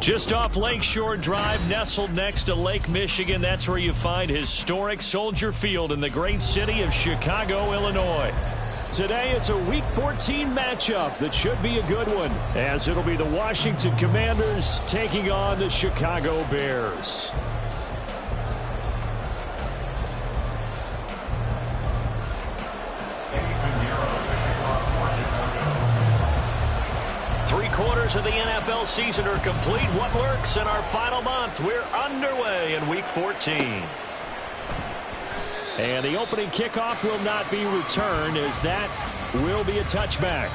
Just off Lakeshore Drive, nestled next to Lake Michigan, that's where you find historic Soldier Field in the great city of Chicago, Illinois. Today, it's a Week 14 matchup that should be a good one, as it'll be the Washington Commanders taking on the Chicago Bears. Three-quarters of the NFL season are complete. What lurks in our final month? We're underway in Week 14. And the opening kickoff will not be returned, as that will be a touchback.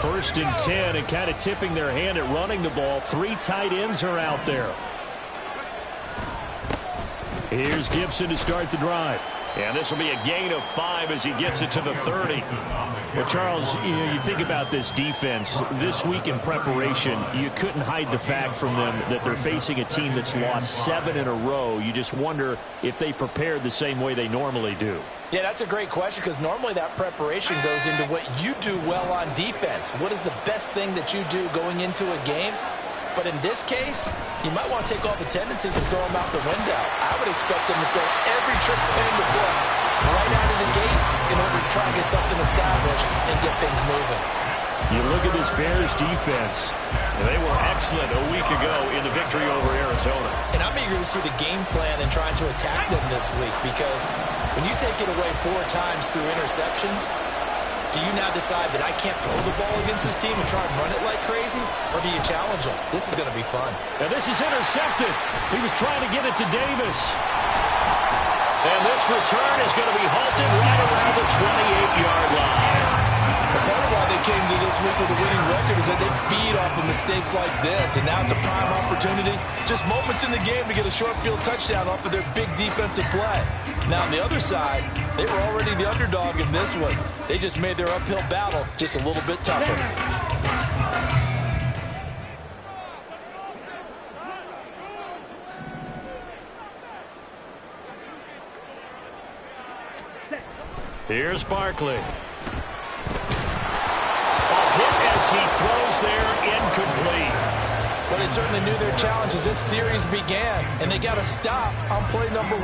First and 10, and kind of tipping their hand at running the ball. Three tight ends are out there. Here's Gibson to start the drive. And this will be a gain of 5 as he gets it to the 30. Well, Charles, you think about this defense. This week in preparation, you couldn't hide the fact from them that they're facing a team that's lost 7 in a row. You just wonder if they prepared the same way they normally do. Yeah, that's a great question, because normally that preparation goes into what you do well on defense. What is the best thing that you do going into a game? But in this case, you might want to take all the tendencies and throw them out the window. I would expect them to throw every trick in the book right out of the gate in order to try and get something established and get things moving. You look at this Bears defense. They were excellent a week ago in the victory over Arizona. And I'm eager to see the game plan and trying to attack them this week, because when you take it away 4 times through interceptions, do you now decide that I can't throw the ball against this team and try and run it like crazy? Or do you challenge them? This is going to be fun. And this is intercepted. He was trying to get it to Davis. And this return is going to be halted right around the 28-yard line. Part of why they came to this week with a winning record is that they feed off of mistakes like this, and now it's a prime opportunity, just moments in the game, to get a short field touchdown off of their big defensive play. Now on the other side, they were already the underdog in this one. They just made their uphill battle just a little bit tougher. Here's Barkley. As he throws there, incomplete. Well, they certainly knew their challenge as this series began, and they got to stop on play number 1.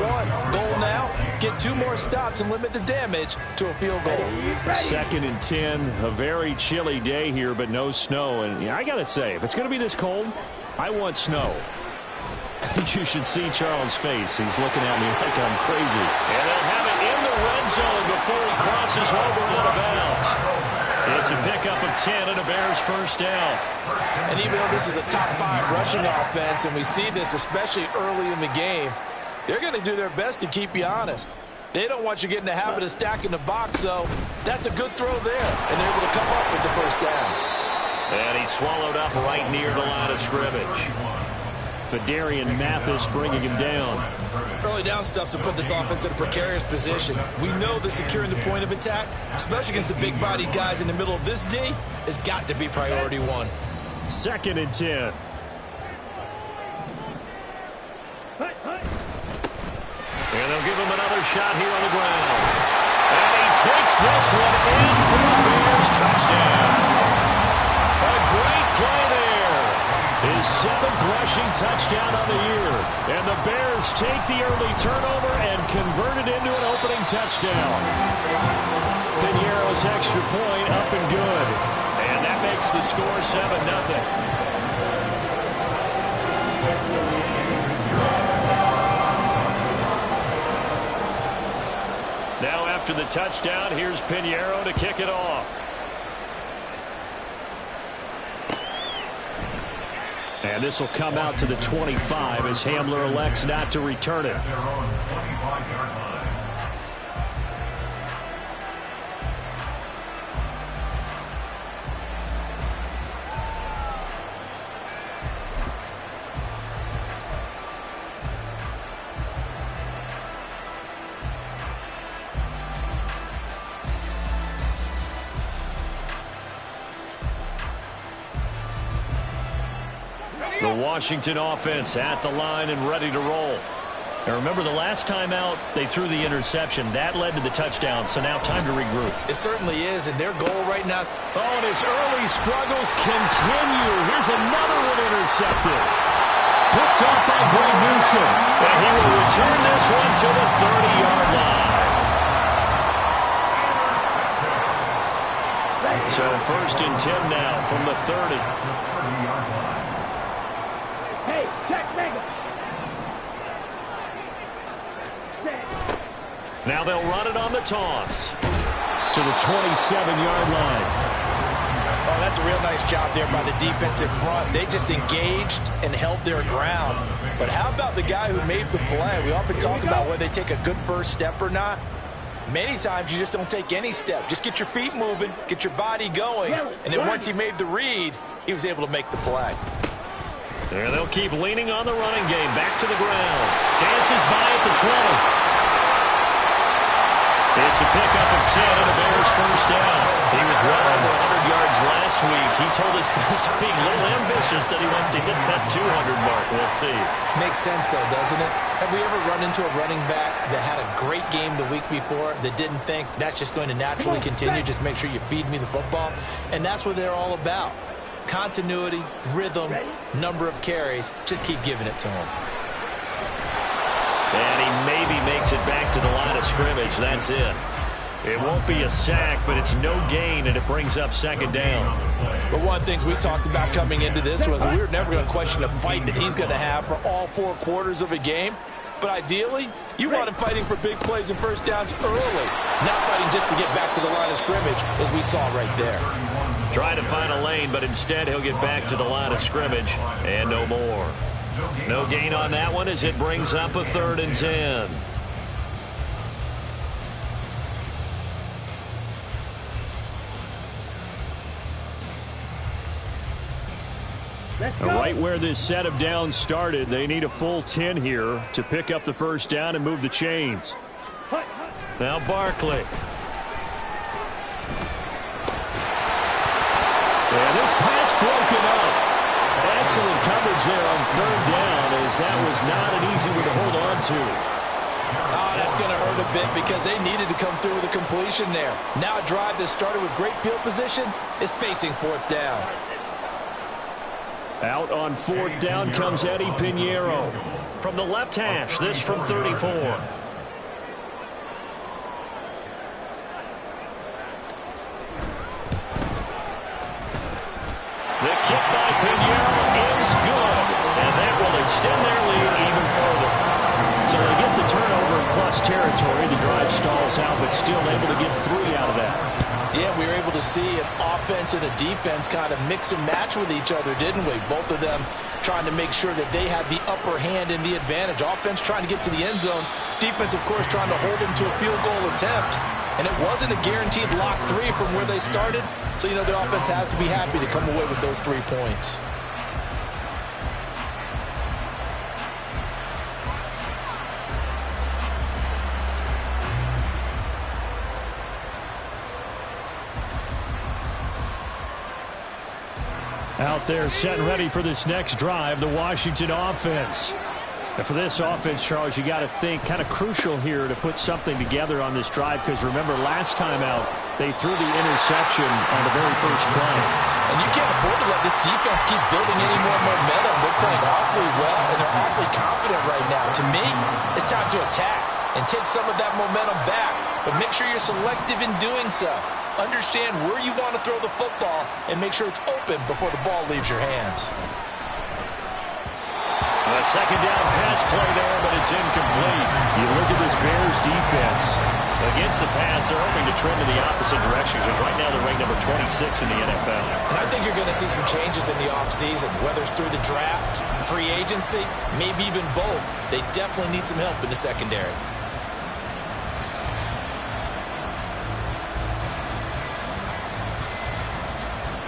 Goal now, get 2 more stops and limit the damage to a field goal. 2nd and 10, a very chilly day here, but no snow. And I got to say, if it's going to be this cold, I want snow. You should see Charles' face. He's looking at me like I'm crazy. And they'll have it in the red zone before he crosses over out of bounds. It's a pickup of 10 and a Bears first down. And even though this is a top 5 rushing offense, and we see this especially early in the game, they're going to do their best to keep you honest. They don't want you getting the habit of stacking the box, so that's a good throw there. And they're able to come up with the first down. And he's swallowed up right near the line of scrimmage. Fedarian Mathis bringing him down. Early down stuffs will put this offense in a precarious position. We know that securing the point of attack, especially against the big-bodied guys in the middle of this D, has got to be priority 1. 2nd and 10. And they'll give him another shot here on the ground. And he takes this one in for a Bears touchdown. A great play there. His 7th rushing touchdown on the year. And the Bears take the early turnover and convert it into an opening touchdown. Piñeiro's extra point up and good. And that makes the score 7-0. Now after the touchdown, here's Piñeiro to kick it off. And this will come out to the 25 as Hamler elects not to return it. The Washington offense at the line and ready to roll. Now remember, the last time out, they threw the interception. That led to the touchdown, so now time to regroup. It certainly is, and their goal right now. Oh, and his early struggles continue. Here's another one intercepted. Picked off by Greg Newsome. And he will return this one to the 30-yard line. So 1st and 10 now from the 30. Hey, check Mega. Now they'll run it on the toss to the 27-yard line. Oh, that's a real nice job there by the defensive front. They just engaged and held their ground. But how about the guy who made the play? We often talk about whether they take a good first step or not. Many times you just don't take any step. Just get your feet moving, get your body going. And then once he made the read, he was able to make the play. There they'll keep leaning on the running game. Back to the ground. Dances by at the 20. It's a pickup of 10 and a Bears first down. He was well over 100 yards last week. He told us this week, a little ambitious, that he wants to hit that 200 mark. We'll see. Makes sense, though, doesn't it? Have we ever run into a running back that had a great game the week before that didn't think that's just going to naturally continue? Just make sure you feed me the football. And that's what they're all about. Continuity, rhythm, number of carries. Just keep giving it to him. And he maybe makes it back to the line of scrimmage. That's it. It won't be a sack, but it's no gain, and it brings up 2nd down. But one of the things we talked about coming into this was we were never going to question the fight that he's going to have for all 4 quarters of a game. But ideally, you want him fighting for big plays and first downs early, not fighting just to get back to the line of scrimmage, as we saw right there. Trying to find a lane, but instead he'll get back to the line of scrimmage and no more. No gain on that one as it brings up a 3rd and 10. Right where this set of downs started, they need a full 10 here to pick up the first down and move the chains. Now Barkley. And this pass broken up. Excellent coverage there on 3rd down, as that was not an easy one to hold on to. Oh, that's going to hurt a bit because they needed to come through with a completion there. Now a drive that started with great field position is facing 4th down. Out on 4th down comes Eddie Pinheiro. From the left hash, this from 34. The kick by Pinheiro is good, and that will extend their lead even further. So they get the turnover in plus territory. The drive stalls out, but still able to get 3 out of that. Yeah, we were able to see an offense and a defense kind of mix and match with each other, didn't we? Both of them trying to make sure that they had the upper hand and the advantage. Offense trying to get to the end zone. Defense, of course, trying to hold them to a field goal attempt. And it wasn't a guaranteed lock 3 from where they started. So, you know, the offense has to be happy to come away with those 3 points. Out there set and ready for this next drive, the Washington offense. And for this offense, Charles, you got to think kind of crucial here to put something together on this drive, because remember, last time out, they threw the interception on the very first play. And you can't afford to let this defense keep building any more momentum. They're playing awfully well, and they're awfully confident right now. To me, it's time to attack and take some of that momentum back. But make sure you're selective in doing so. Understand where you want to throw the football and make sure it's open before the ball leaves your hands. A 2nd down pass play there, but it's incomplete. You look at this Bears defense. Against the pass, they're hoping to trend in the opposite direction, because right now they're ranked number 26 in the NFL. And I think you're going to see some changes in the offseason, whether it's through the draft, free agency, maybe even both. They definitely need some help in the secondary.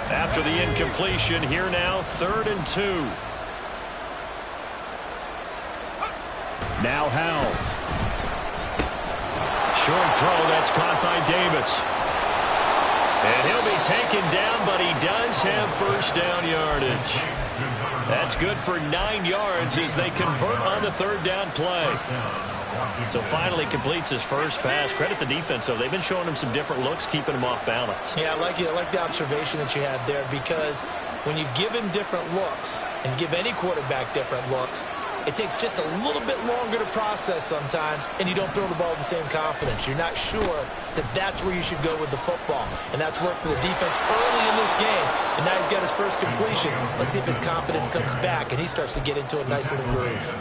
After the incompletion, here now, 3rd and 2. Now Howell. Short throw, that's caught by Davis. And he'll be taken down, but he does have first down yardage. That's good for 9 yards as they convert on the third down play. So finally completes his first pass. Credit the defense, though. They've been showing him some different looks, keeping him off balance. Yeah, I like the observation that you had there, because when you give him different looks and you give any quarterback different looks, it takes just a little bit longer to process sometimes, and you don't throw the ball with the same confidence. You're not sure that that's where you should go with the football. And that's worked for the defense early in this game. And now he's got his first completion. Let's see if his confidence comes back and he starts to get into a nice little groove.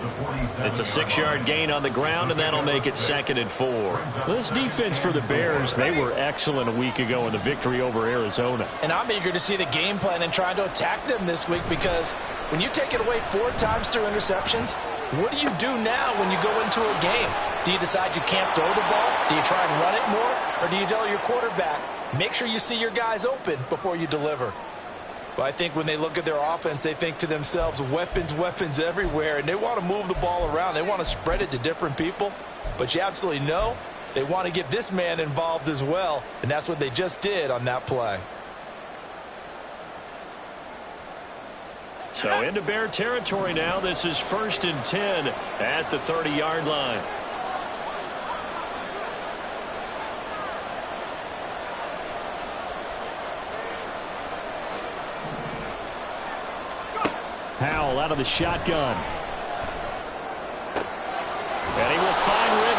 It's a 6-yard gain on the ground, and that'll make it 2nd and 4. This defense for the Bears, they were excellent a week ago in the victory over Arizona. And I'm eager to see the game plan and trying to attack them this week, because when you take it away 4 times through interceptions, what do you do now when you go into a game? Do you decide you can't throw the ball? Do you try and run it more? Or do you tell your quarterback, make sure you see your guys open before you deliver? Well, I think when they look at their offense, they think to themselves, weapons, weapons everywhere, and they want to move the ball around. They want to spread it to different people. But you absolutely know they want to get this man involved as well, and that's what they just did on that play. So into Bear territory now. This is 1st and 10 at the 30-yard line. Howell out of the shotgun. And he will find Ridley.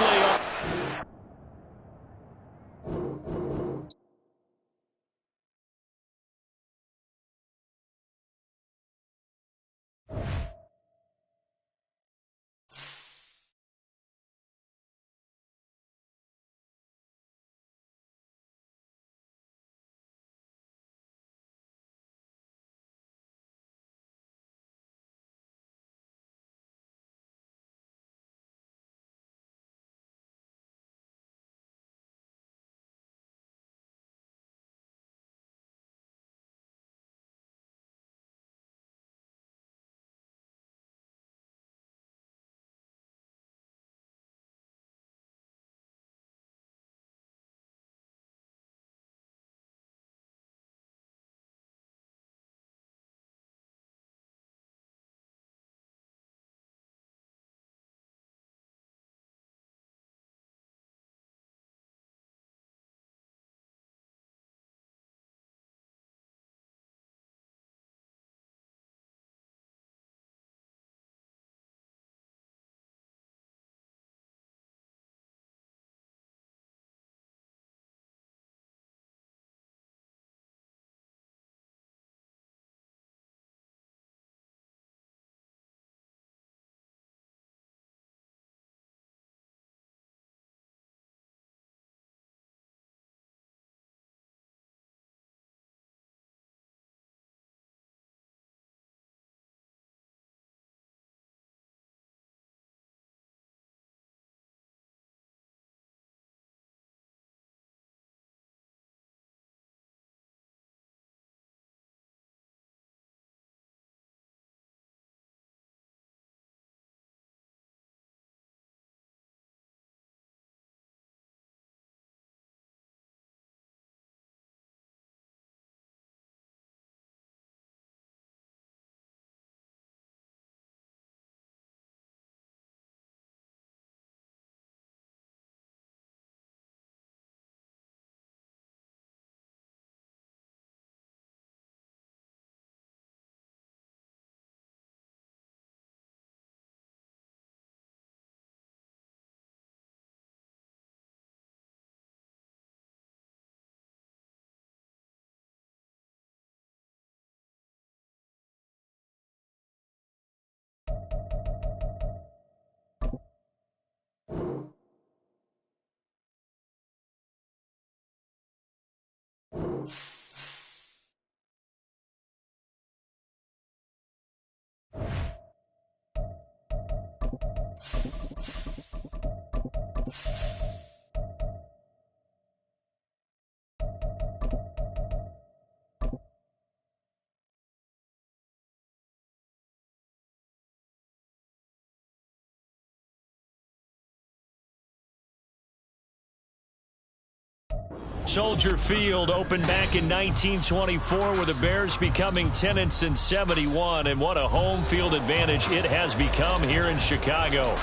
Soldier Field opened back in 1924 with the Bears becoming 10-71, and what a home field advantage it has become here in Chicago.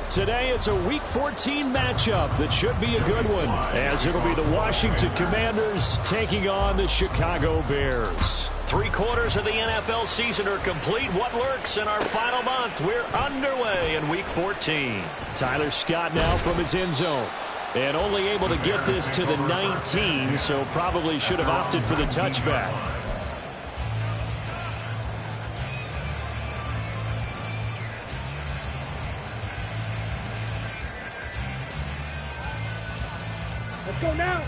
Today it's a Week 14 matchup that should be a good one, as it'll be the Washington Commanders taking on the Chicago Bears. 3/4 of the NFL season are complete. What lurks in our final month? We're underway in Week 14. Tyler Scott now from his end zone. And only able to get this to the 19, so probably should have opted for the touchback. Let's go now.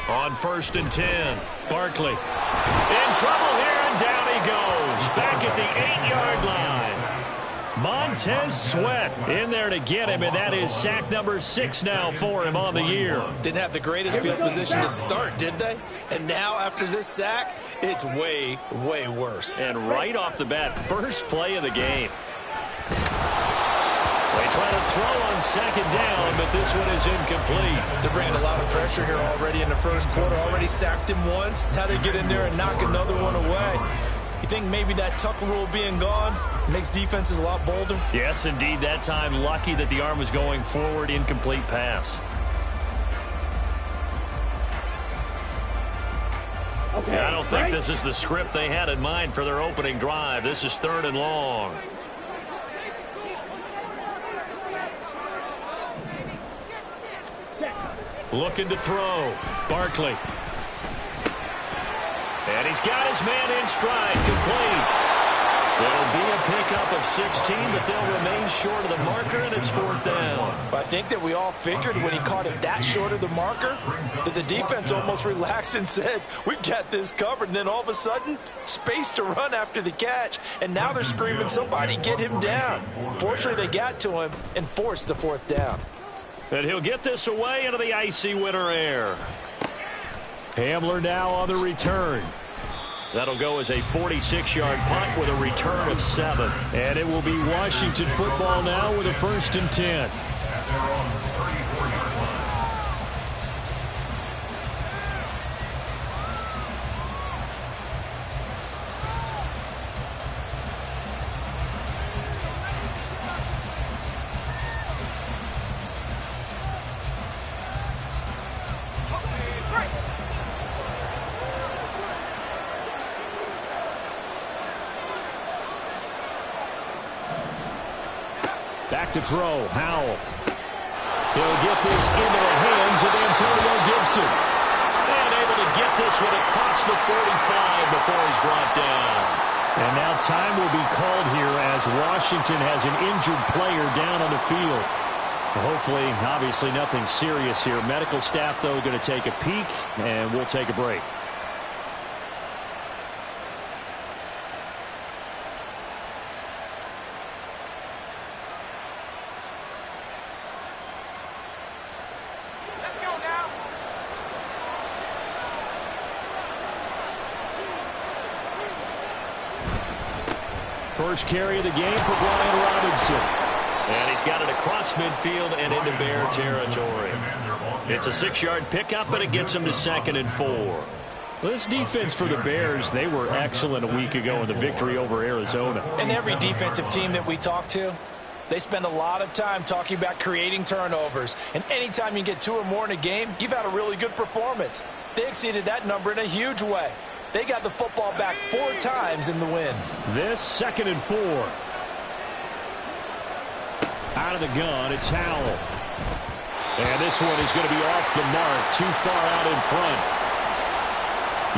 On 1st and 10, Barkley in trouble here, and down he goes. Back at the 8-yard line. Montez Sweat in there to get him, and that is sack number 6 now for him on the year. Didn't have the greatest field position to start, did they? And now after this sack, it's way, way worse. And right off the bat, first play of the game. They try to throw on 2nd down, but this one is incomplete. They're bringing a lot of pressure here already in the first quarter. Already sacked him once. Now they get in there and knock another one away. You think maybe that Tucker rule being gone makes defenses a lot bolder? Yes, indeed. That time, lucky that the arm was going forward. Incomplete pass. Okay, I don't think this is the script they had in mind for their opening drive. This is 3rd and long. Looking to throw. Barkley. And he's got his man in stride. Complete. It'll be a pickup of 16, but they'll remain short of the marker, and it's 4th down. I think that we all figured when he caught it that short of the marker that the defense almost relaxed and said, we've got this covered. And then all of a sudden, space to run after the catch. And now they're screaming, somebody get him down. Fortunately, they got to him and forced the 4th down. And he'll get this away into the icy winter air. Hamler now on the return. That'll go as a 46-yard punt with a return of 7. And it will be Washington football now with a 1st and 10. Back to throw. Howell. He'll get this into the hands of Antonio Gibson. And able to get this one across the 45 before he's brought down. And now time will be called here as Washington has an injured player down on the field. Hopefully, obviously nothing serious here. Medical staff, though, going to take a peek, and we'll take a break. First carry of the game for Brian Robinson. And he's got it across midfield and into Bear territory. It's a 6-yard pickup, but it gets him to 2nd and 4. This defense for the Bears, they were excellent a week ago in the victory over Arizona. And every defensive team that we talk to, they spend a lot of time talking about creating turnovers. And anytime you get 2 or more in a game, you've had a really good performance. They exceeded that number in a huge way. They got the football back 4 times in the win. This 2nd and 4. Out of the gun, it's Howell. And this one is going to be off the mark, too far out in front.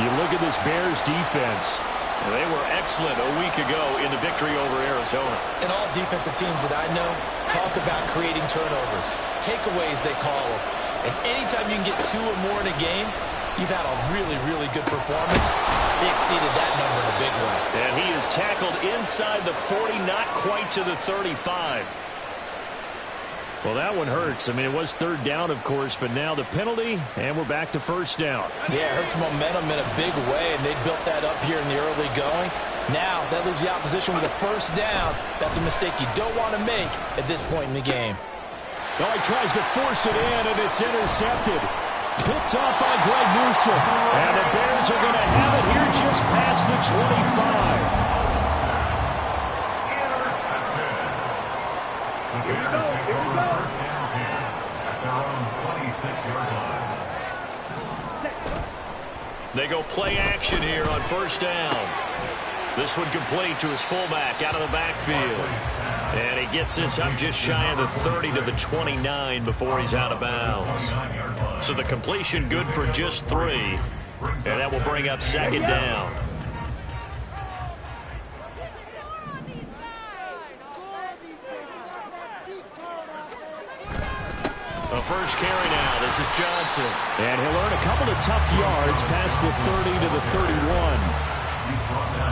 You look at this Bears defense. They were excellent a week ago in the victory over Arizona. And all defensive teams that I know talk about creating turnovers. Takeaways, they call them. And anytime you can get 2 or more in a game, you've had a really, really good performance. They exceeded that number in a big way. And he is tackled inside the 40, not quite to the 35. Well, that one hurts. I mean, it was 3rd down, of course, but now the penalty, and we're back to 1st down. Yeah, it hurts momentum in a big way, and they built that up here in the early going. Now that leaves the opposition with a first down. That's a mistake you don't want to make at this point in the game. Well, he tries to force it in, and it's intercepted. Picked off by Greg Newsome. And the Bears are going to have it here just past the 25. Here we go. They go play action here on first down. This one complete to his fullback out of the backfield. And he gets this up just shy of the 30 to the 29 before he's out of bounds. So the completion good for just 3. And that will bring up second down. A first carry now. This is Johnson. And he'll earn a couple of tough yards past the 30 to the 31.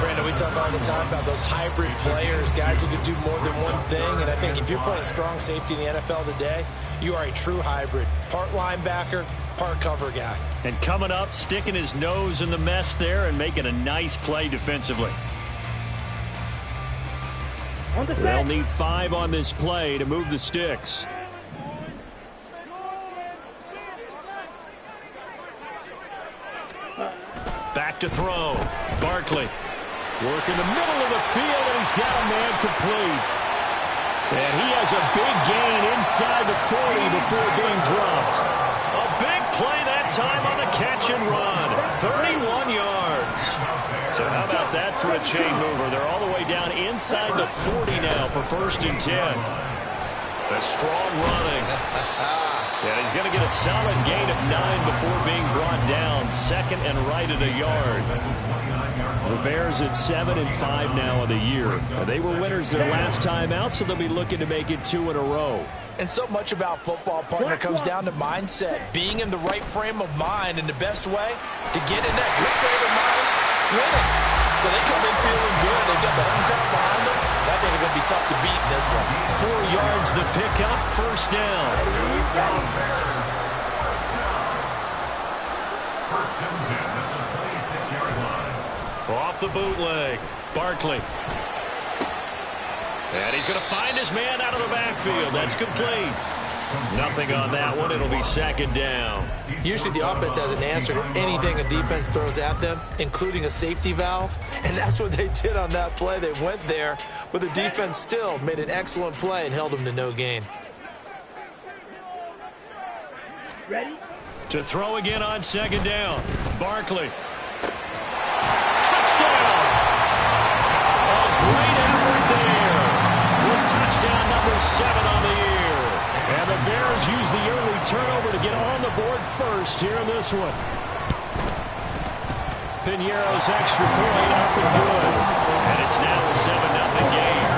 Brandon, we talk all the time about those hybrid players, guys who can do more than one thing. And I think if you're playing strong safety in the NFL today, you are a true hybrid. Part linebacker, part cover guy. And coming up, sticking his nose in the mess there and making a nice play defensively. They'll need 5 on this play to move the sticks. Back to throw. Barkley. Work in the middle of the field, and he's got a man complete. And he has a big gain inside the 40 before being dropped. A big play that time on the catch and run. 31 yards. So how about that for a chain mover? They're all the way down inside the 40 now for 1st and 10. A strong running. Yeah, he's going to get a solid gain of 9 before being brought down. 2nd and right at a yard. The Bears at 7-5 now of the year. They were winners their last time out, so they'll be looking to make it 2 in a row. And so much about football, partner, comes down to mindset. Being in the right frame of mind, and the best way to get in that good frame of mind, winning. So they come in feeling good. They've got the home crowd behind them. I think they're going to be tough to beat in this one. 4 yards the pickup, first down. Off the bootleg. Barkley. And he's going to find his man out of the backfield. That's complete. Nothing on that one. It'll be 2nd down. Usually the offense has an answer to anything a defense throws at them, including a safety valve. And that's what they did on that play. They went there, but the defense still made an excellent play and held them to no gain. Ready? To throw again on 2nd down. Barkley. Touchdown! A great effort there. With touchdown number 7 on the year. And the Bears use the early turnover to get on the board first here in this one. Piñeiro's extra point up and good. And it's now a 7-0 game.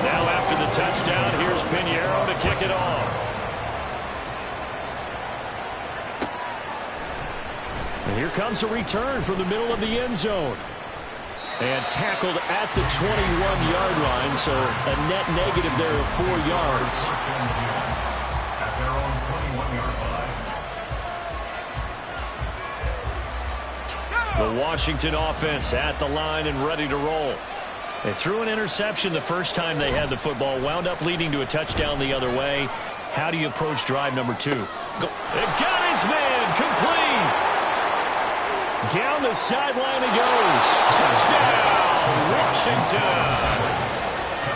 Now after the touchdown, here's Piñeiro to kick it off. And here comes a return from the middle of the end zone. And tackled at the 21-yard line, so a net negative there of 4 yards. At their own 21-yard line. The Washington offense at the line and ready to roll. They threw an interception the first time they had the football, wound up leading to a touchdown the other way. How do you approach drive number 2? They got his man complete. Down the sideline he goes. Touchdown, Washington.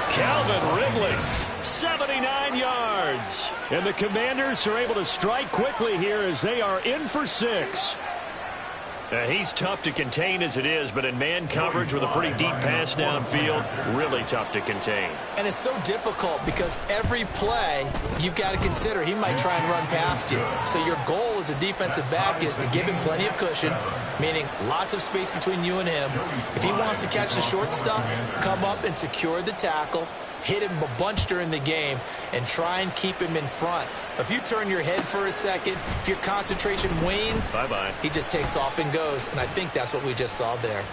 Calvin Ridley, 79 yards. And the Commanders are able to strike quickly here as they are in for 6. He's tough to contain as it is, but in man coverage with a pretty deep pass downfield, really tough to contain. And it's so difficult because every play you've got to consider he might try and run past you. So your goal as a defensive back is to give him plenty of cushion, meaning lots of space between you and him. If he wants to catch the short stuff, come up and secure the tackle, hit him a bunch during the game, and try and keep him in front. If you turn your head for a second, if your concentration wanes, bye-bye. He just takes off and goes, and I think that's what we just saw there.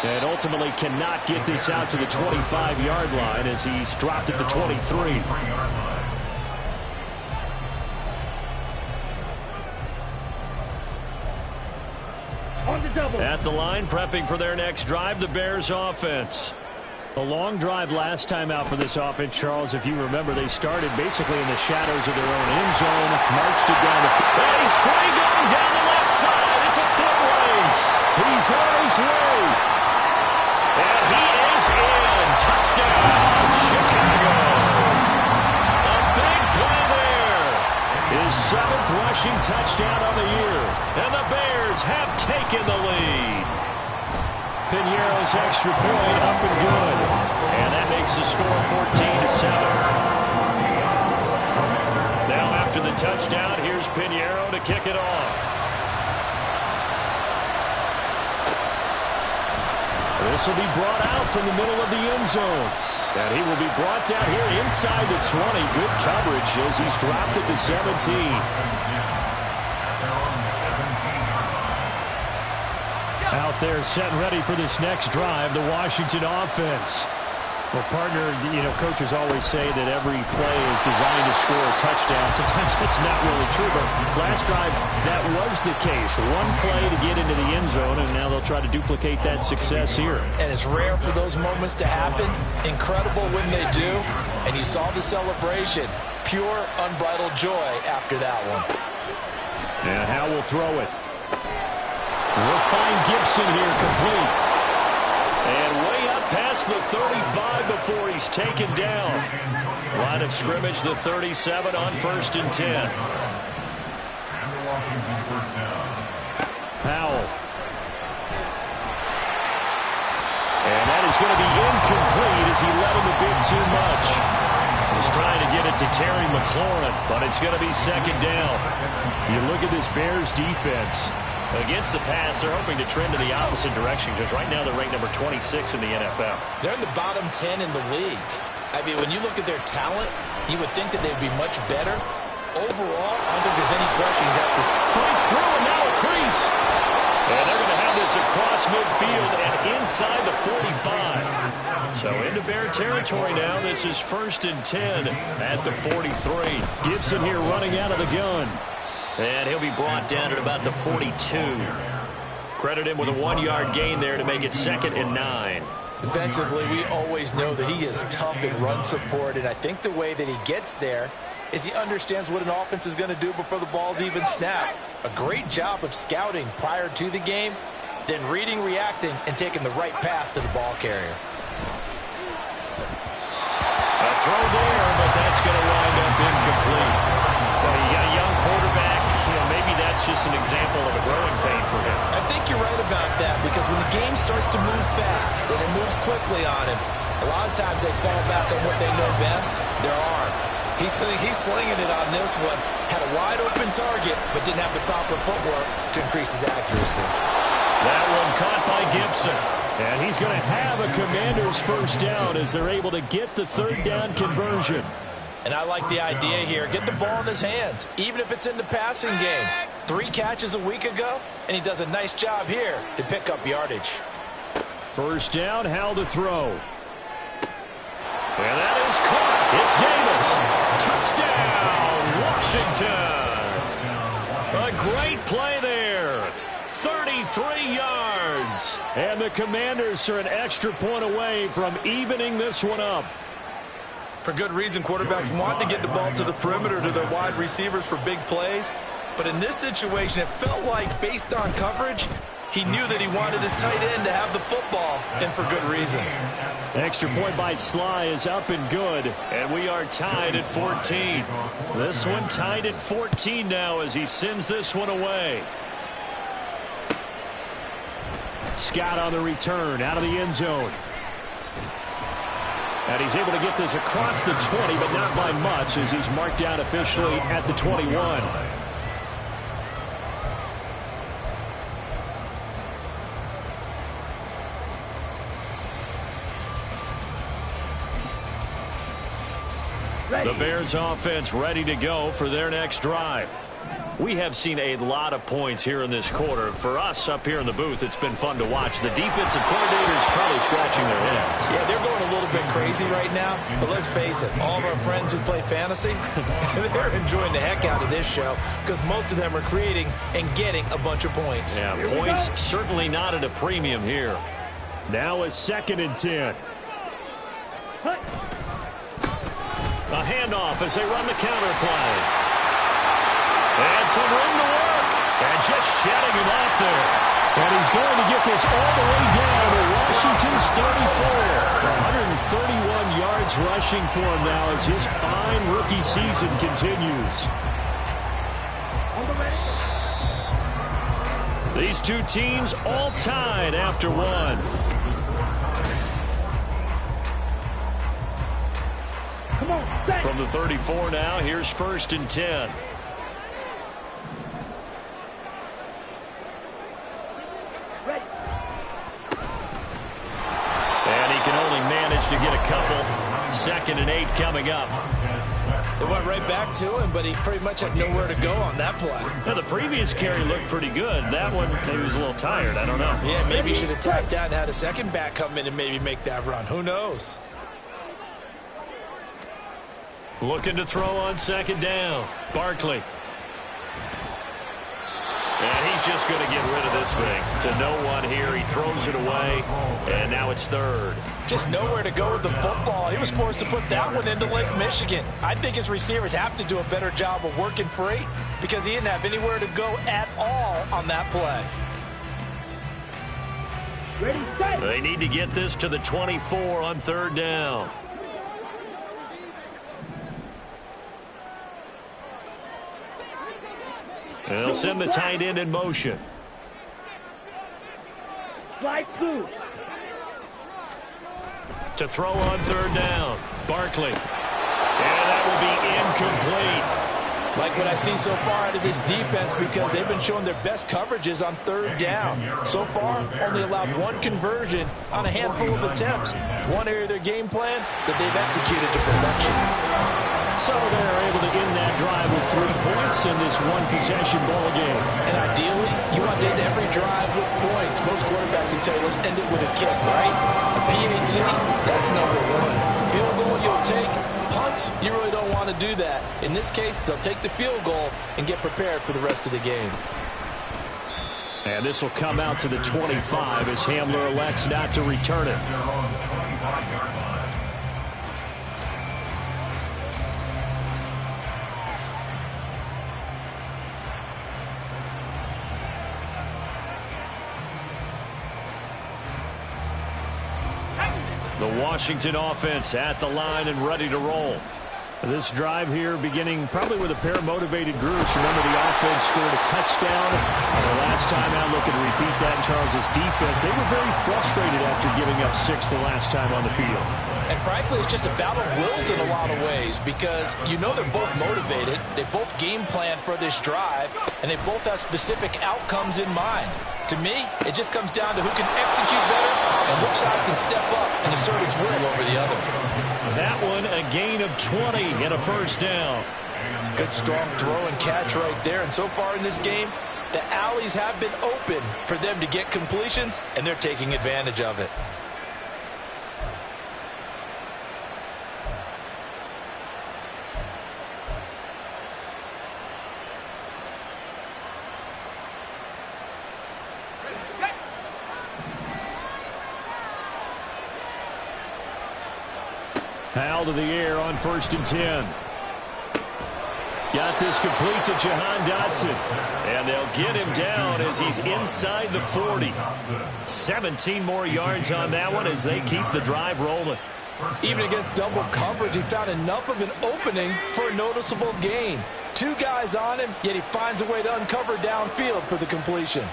And ultimately cannot get this out to the 25-yard line as he's dropped at the 23. double. At the line, prepping for their next drive, the Bears offense. A long drive last time out for this offense, Charles. If you remember, they started basically in the shadows of their own end zone, marched it down the field. And he's free going down the left side. It's a foot race. He's on his way. And he is in. Touchdown, Chicago. A big play there. His 7th rushing touchdown on the year. And the Bears have taken the lead. Piñeiro's extra point up and good. And that makes the score 14-7. Now after the touchdown, here's Piñeiro to kick it off. This will be brought out from the middle of the end zone. And he will be brought down here inside the 20. Good coverage as he's dropped at the 17. Out there set and ready for this next drive, the Washington offense. Well, partner, coaches always say that every play is designed to score a touchdown. Sometimes that's not really true, but last drive, that was the case. One play to get into the end zone, and now they'll try to duplicate that success here. And it's rare for those moments to happen. Incredible when they do. And you saw the celebration. Pure, unbridled joy after that one. And Howe will throw it. We'll find Gibson here complete. And way up past the 35 before he's taken down. Line of scrimmage, the 37 on 1st and 10. And the Washington first down. Powell. And that is going to be incomplete as he let him a bit too much. He's trying to get it to Terry McLaurin, but it's going to be 2nd down. You look at this Bears defense. Against the pass, they're hoping to trend in the opposite direction because right now they're ranked number 26 in the NFL. They're in the bottom 10 in the league. I mean, when you look at their talent, you would think that they'd be much better. Overall, I don't think there's any question you'd have to... Fights through and now a crease. And they're going to have this across midfield and inside the 45. So into Bear territory now. This is 1st and 10 at the 43. Gibson here running out of the gun. And he'll be brought down at about the 42. Credit him with a 1-yard gain there to make it 2nd and 9. Defensively, we always know that he is tough in run support, and I think the way that he gets there is he understands what an offense is going to do before the ball's even snapped. A great job of scouting prior to the game, then reading, reacting, and taking the right path to the ball carrier. A throw there, but that's going to wind up incomplete. Well, you got a young quarterback. Maybe that's just an example of a growing pain for him. I think you're right about that because when the game starts to move fast and it moves quickly on him, a lot of times they fall back on what they know best, their arm. He's slinging it on this one. Had a wide open target, but didn't have the proper footwork to increase his accuracy. That one caught by Gibson. And he's going to have a Commander's first down as they're able to get the 3rd down conversion. And I like the idea here. Get the ball in his hands, even if it's in the passing game. 3 catches a week ago, and he does a nice job here to pick up yardage. 1st down, Howell to throw. And that is caught. It's Davis. Touchdown, Washington. A great play there. 33 yards. And the Commanders are an extra point away from evening this one up. For good reason, quarterbacks want to get the ball to the perimeter to their wide receivers for big plays. But in this situation, it felt like, based on coverage, he knew that he wanted his tight end to have the football, and for good reason. Extra point by Sly is up and good. And we are tied at 14. This one tied at 14 now as he sends this one away. Scott on the return, out of the end zone. And he's able to get this across the 20, but not by much, as he's marked down officially at the 21. The Bears offense ready to go for their next drive. We have seen a lot of points here in this quarter. For us up here in the booth, it's been fun to watch. The defensive coordinators probably scratching their heads. Yeah, they're going a little bit crazy right now. But let's face it, all of our friends who play fantasy, they're enjoying the heck out of this show because most of them are creating and getting a bunch of points. Yeah, points certainly not at a premium here. Now a 2nd and 10. A handoff as they run the counter play. And some room to work. And just shedding him off there. And he's going to get this all the way down to Washington's 34. 131 yards rushing for him now as his fine rookie season continues. These two teams all tied after one. Come on, set. From the 34 now, here's 1st and 10. Ready. And he can only manage to get a couple. 2nd and 8 coming up. They went right back to him, but he pretty much had nowhere to go on that play. Now, the previous carry looked pretty good. That one, maybe he was a little tired. I don't know. Yeah, maybe he should have tapped out and had a second back come in and maybe make that run. Who knows? Looking to throw on 2nd down. Barkley. And he's just going to get rid of this thing. To no one here. He throws it away. And now it's 3rd. Just nowhere to go with the football. He was forced to put that one into Lake Michigan. I think his receivers have to do a better job of working free because he didn't have anywhere to go at all on that play. Ready, set. They need to get this to the 24 on 3rd down. And they'll send the tight end in motion. Slide through. To throw on 3rd down. Barkley. And that will be incomplete. Like what I see so far out of this defense because they've been showing their best coverages on 3rd down. So far, only allowed one conversion on a handful of attempts. One area of their game plan that they've executed to perfection. So they're able to end that drive with 3 points in this one-possession ball game. And ideally, you want to end every drive with points. Most quarterbacks will tell you, let's end it with a kick, right? A PAT, that's number 1. Field goal you'll take. Punts, you really don't want to do that. In this case, they'll take the field goal and get prepared for the rest of the game. And this will come out to the 25 as Hamler elects not to return it. The Washington offense at the line and ready to roll. This drive here beginning probably with a pair of motivated groups. Remember, the offense scored a touchdown. And the last time out, looking to repeat that in Charles' defense. They were very frustrated after giving up 6 the last time on the field. And frankly, it's just a battle of wills in a lot of ways because you know they're both motivated. They both game plan for this drive, and they both have specific outcomes in mind. To me, it just comes down to who can execute better and which side can step up and assert its will over the other. That one, a gain of 20 and a 1st down. Good, strong throw and catch right there. And so far in this game, the alleys have been open for them to get completions, and they're taking advantage of it. Howell to the air on 1st and 10. Got this complete to Jahan Dotson. And they'll get him down as he's inside the 40. 17 more yards on that one as they keep the drive rolling. Even against double coverage, he found enough of an opening for a noticeable gain. 2 guys on him, yet he finds a way to uncover downfield for the completion.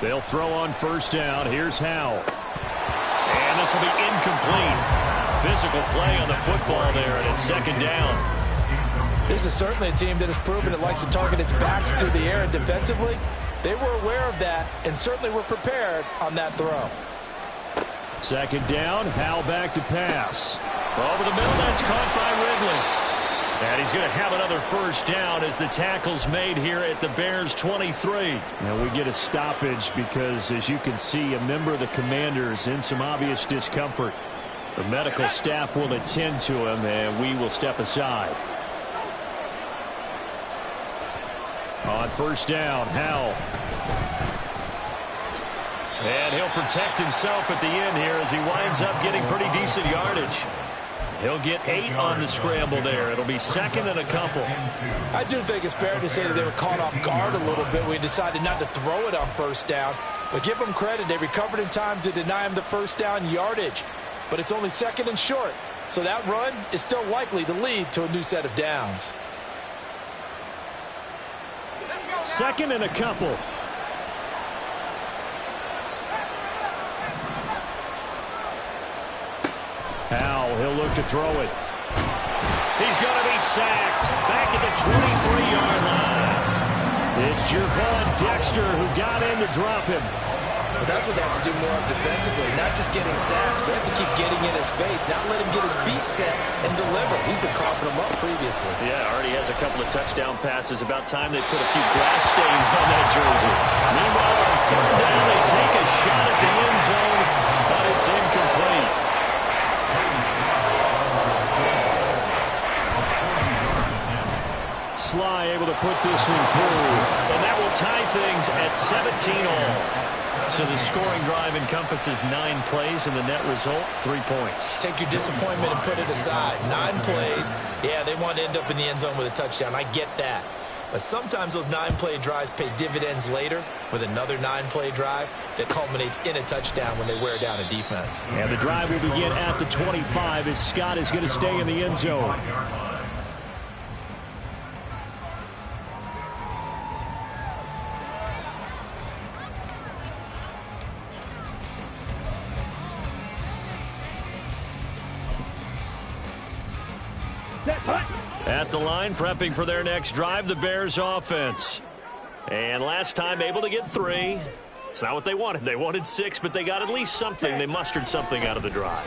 They'll throw on 1st down. Here's Howell. And this will be incomplete. Physical play on the football there, and it's 2nd down. This is certainly a team that has proven it likes to target its backs through the air and defensively. They were aware of that and certainly were prepared on that throw. 2nd down, Howell back to pass. Over the middle, that's caught by Ridley. And he's going to have another first down as the tackle's made here at the Bears 23. Now we get a stoppage because, as you can see, a member of the Commanders in some obvious discomfort. The medical staff will attend to him, and we will step aside. On first down, Howell. And he'll protect himself at the end here as he winds up getting pretty decent yardage. He'll get 8 on the scramble there. It'll be second and a couple. I do think it's fair to say that they were caught off guard a little bit. We decided not to throw it on first down. But give them credit. They recovered in time to deny him the first down yardage. But it's only second and short. So that run is still likely to lead to a new set of downs. Second and a couple. Howell, he'll look to throw it. He's going to be sacked. Back at the 23-yard line. It's Gervon Dexter who got in to drop him. But that's what they have to do more of defensively. Not just getting sacks, but they have to keep getting in his face. Not let him get his feet set and deliver. He's been coughing them up previously. Yeah, already has a couple of touchdown passes. About time they put a few glass stains on that jersey. Meanwhile, on third down, they take a shot at the end zone, but it's incomplete. Sly able to put this one through, and that will tie things at 17 all. So the scoring drive encompasses 9 plays, and the net result, 3 points. Take your disappointment and put it aside. 9 plays. Yeah, they want to end up in the end zone with a touchdown. I get that. But sometimes those 9-play drives pay dividends later with another 9-play drive that culminates in a touchdown when they wear down a defense. And the drive will begin at the 25 as Scott is going to stay in the end zone. At the line, prepping for their next drive, the Bears offense. And last time able to get 3. It's not what they wanted. They wanted 6, but they got at least something. They mustered something out of the drive.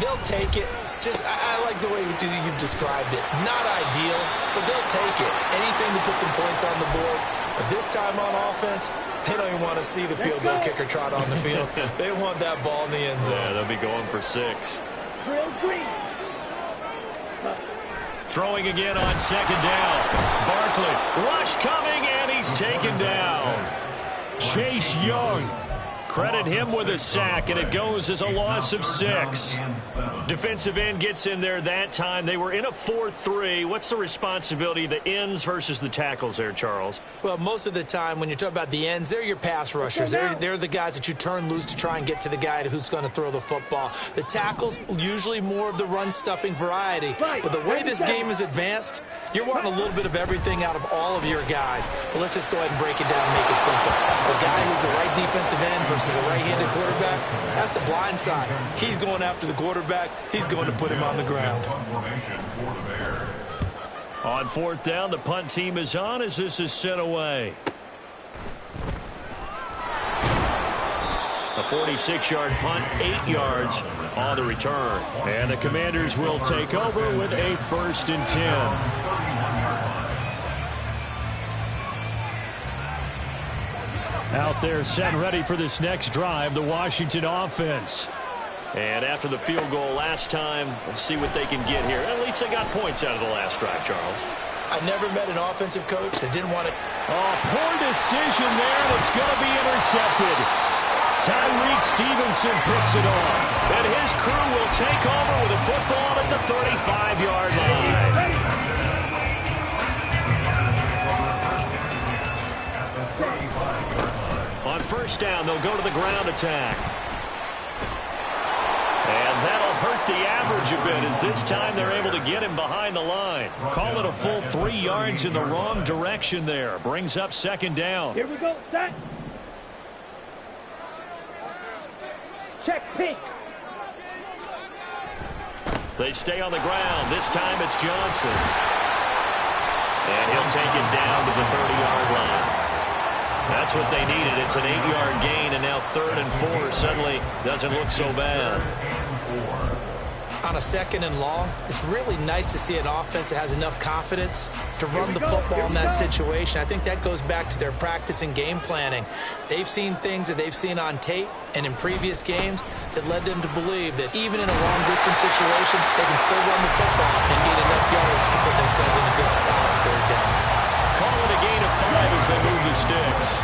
They'll take it. I like the way you've described it. Not ideal, but they'll take it. Anything to put some points on the board. But this time on offense, they don't even want to see the field goal kicker trot on the field. They want that ball in the end zone. Yeah, they'll be going for 6. Drill green. Throwing again on second down. Barkley, rush coming, and he's taken down. Chase Young. Credit him with a sack, and it goes as a loss of 6. Defensive end gets in there that time. They were in a 4-3. What's the responsibility of the ends versus the tackles there, Charles? Well, most of the time when you talk about the ends, they're your pass rushers. They're the guys that you turn loose to try and get to the guy who's going to throw the football. The tackles, usually more of the run-stuffing variety. But the way this game is advanced, you're wanting a little bit of everything out of all of your guys. But let's just go ahead and break it down and make it simple. The guy who's the right defensive end versus a right-handed quarterback, that's the blind side. He's going after the quarterback. He's going to put him on the ground. On fourth down, the punt team is on as this is sent away. A 46-yard punt, 8 yards on the return. And the Commanders will take over with a 1st and 10. Out there set and ready for this next drive, the Washington offense. And after the field goal last time, we'll see what they can get here. At least they got points out of the last drive, Charles. I never met an offensive coach that didn't want to... Oh, poor decision there. That's going to be intercepted. Tyreek Stevenson picks it off. And his crew will take over with a football at the 35-yard line. On first down, they'll go to the ground attack. And that'll hurt the average a bit as this time they're able to get him behind the line. Call it a full 3 yards in the wrong direction there. Brings up second down. Here we go, set. Check pink. They stay on the ground. This time it's Johnson. And he'll take it down to the 30-yard line. That's what they needed. It's an 8-yard gain, and now 3rd and 4 suddenly doesn't look so bad. On a 2nd and long, it's really nice to see an offense that has enough confidence to run the football in that situation. I think that goes back to their practice and game planning. They've seen things that they've seen on tape and in previous games that led them to believe that even in a long-distance situation, they can still run the football and gain enough yards to put themselves in a good spot on 3rd down. Call it a gain of 5 as they move the sticks.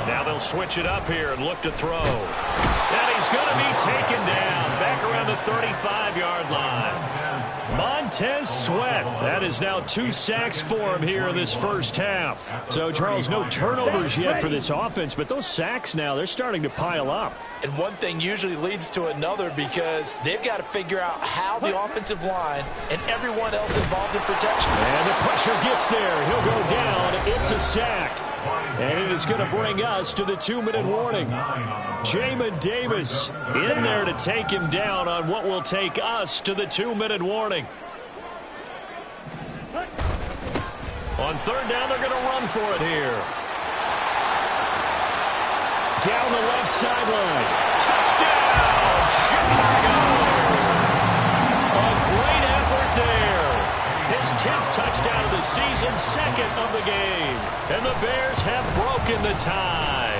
Now they'll switch it up here and look to throw. And he's going to be taken down back around the 35-yard line. Montez Sweat. That is now 2 sacks for him here in this first half. So, Charles, no turnovers yet for this offense, but those sacks now, they're starting to pile up. And one thing usually leads to another because they've got to figure out how the offensive line and everyone else involved in protection. And the pressure gets there. He'll go down. It's a sack. And it is going to bring us to the 2-minute warning. Jamin Davis in there to take him down on what will take us to the 2-minute warning. On 3rd down, they're going to run for it here. Down the left sideline. Touchdown, Chicago! A great effort there. His 10th touchdown of the season, 2nd of the game. And the Bears have broken the tie.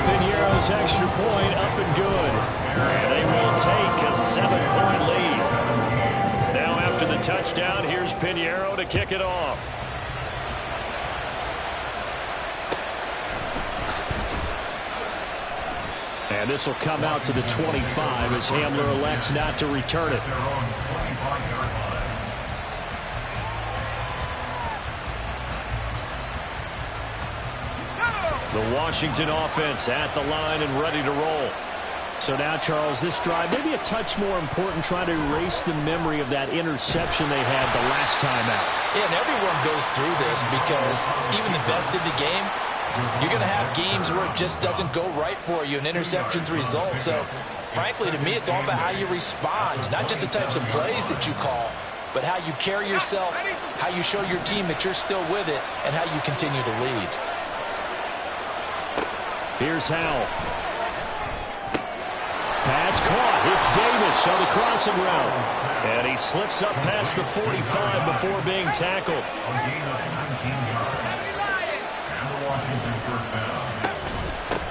Piñeiro's extra point up and good. And they will take a 7-point lead. Now after the touchdown, here's Piñeiro to kick it off. And this will come out to the 25 as Hamler elects not to return it. The Washington offense at the line and ready to roll. So now, Charles, this drive maybe a touch more important, trying to erase the memory of that interception they had the last time out. Yeah, and everyone goes through this because even the best in the game, you're going to have games where it just doesn't go right for you and interceptions result. So, frankly, to me, it's all about how you respond, not just the types of plays that you call, but how you carry yourself, how you show your team that you're still with it, and how you continue to lead. Here's Howell. Pass caught. It's Davis on the crossing route. And he slips up past the 45 before being tackled.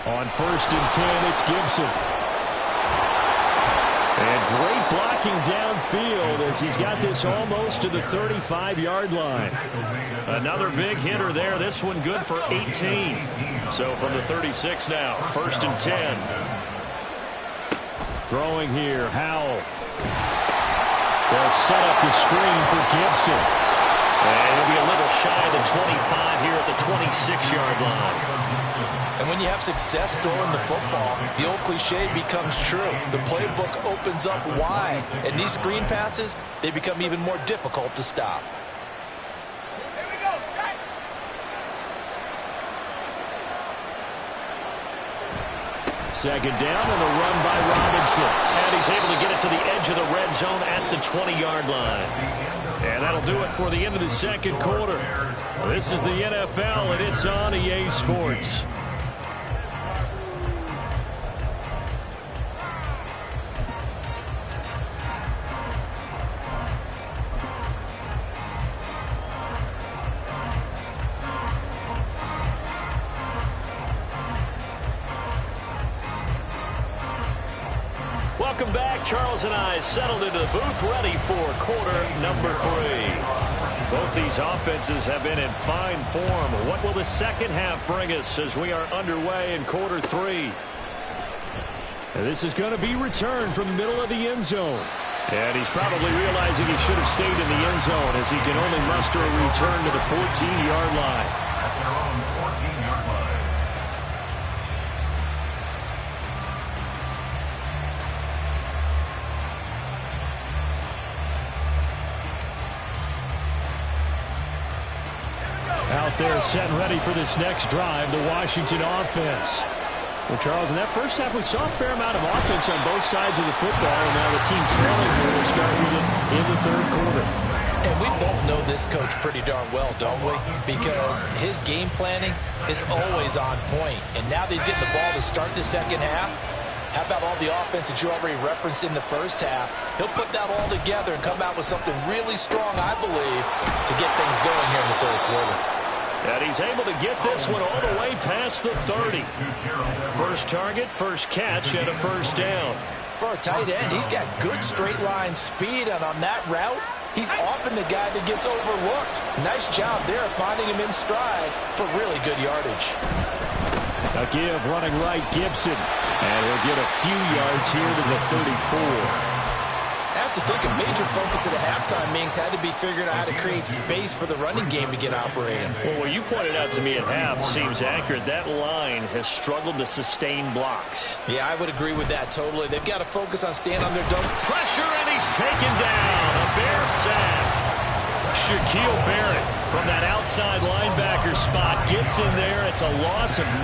On 1st and 10, it's Gibson. And great blocking downfield as he's got this almost to the 35-yard line. Another big hitter there. This one good for 18. So from the 36 now, 1st and 10. Throwing here, Howell. They'll set up the screen for Gibson. And he'll be a little shy of the 25 here at the 26-yard line. And when you have success throwing the football, the old cliche becomes true. The playbook opens up wide. And these screen passes, they become even more difficult to stop. 2nd down and a run by Robinson. And he's able to get it to the edge of the red zone at the 20-yard line. And that'll do it for the end of the 2nd quarter. This is the NFL, and it's on EA Sports. Welcome back. Charles and I settled into the booth ready for quarter number 3. Both these offenses have been in fine form. What will the second half bring us as we are underway in quarter 3? And this is going to be returned from the middle of the end zone. And he's probably realizing he should have stayed in the end zone as he can only muster a return to the 14-yard line. Out there set and ready for this next drive, the Washington offense. Well, Charles, in that first half, we saw a fair amount of offense on both sides of the football, and now the team trailing will start with it in the 3rd quarter. And we both know this coach pretty darn well, don't we? Because his game planning is always on point. And now that he's getting the ball to start the second half, how about all the offense that you already referenced in the first half? He'll put that all together and come out with something really strong, I believe, to get things going here in the third quarter. And he's able to get this one all the way past the 30. First target, first catch, and a first down. For a tight end, he's got good straight line speed, and on that route, he's often the guy that gets overlooked. Nice job there finding him in stride for really good yardage. A give running right, Gibson. And he'll get a few yards here to the 34. I have to think a major focus at the halftime meetings had to be figuring out how to create space for the running game to get operating. Well, what you pointed out to me at half seems accurate. That line has struggled to sustain blocks. Yeah, I would agree with that totally. They've got to focus on staying on their double. Pressure, and he's taken down. A Bear sack. Shaquille Barrett from that outside linebacker spot gets in there. It's a loss of 9.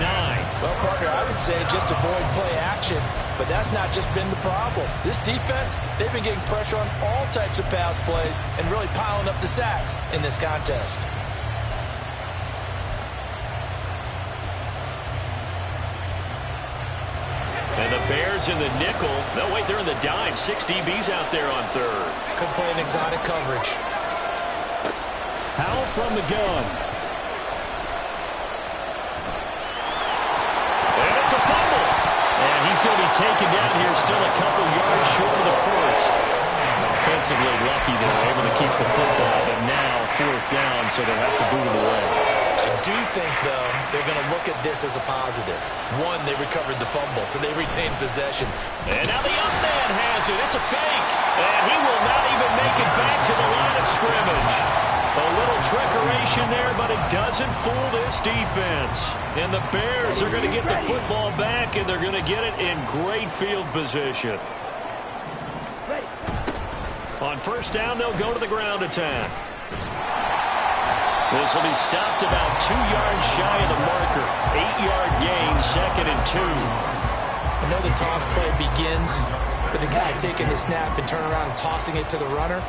Well, partner, I would say just avoid play action, but that's not just been the problem. This defense, they've been getting pressure on all types of pass plays and really piling up the sacks in this contest. And the Bears in the nickel. No, wait, they're in the dime. 6 DBs out there on third. Could play an exotic coverage. Howell from the gun. And it's a fumble. And he's going to be taken down here, still a couple yards short of the first. Offensively lucky they're able to keep the football, but now fourth down, so they'll have to boot it away. I do think, though, they're going to look at this as a positive. One, they recovered the fumble, so they retained possession. And now the young man has it. It's a fake. And he will not even make it back to the line of scrimmage. A little trickeration there, but it doesn't fool this defense. And the Bears are going to get the football back, and they're going to get it in great field position. On first down, they'll go to the ground attack. This will be stopped about 2 yards shy of the marker. 8-yard gain, 2nd and 2. I know the toss play begins with the guy taking the snap and turning around and tossing it to the runner.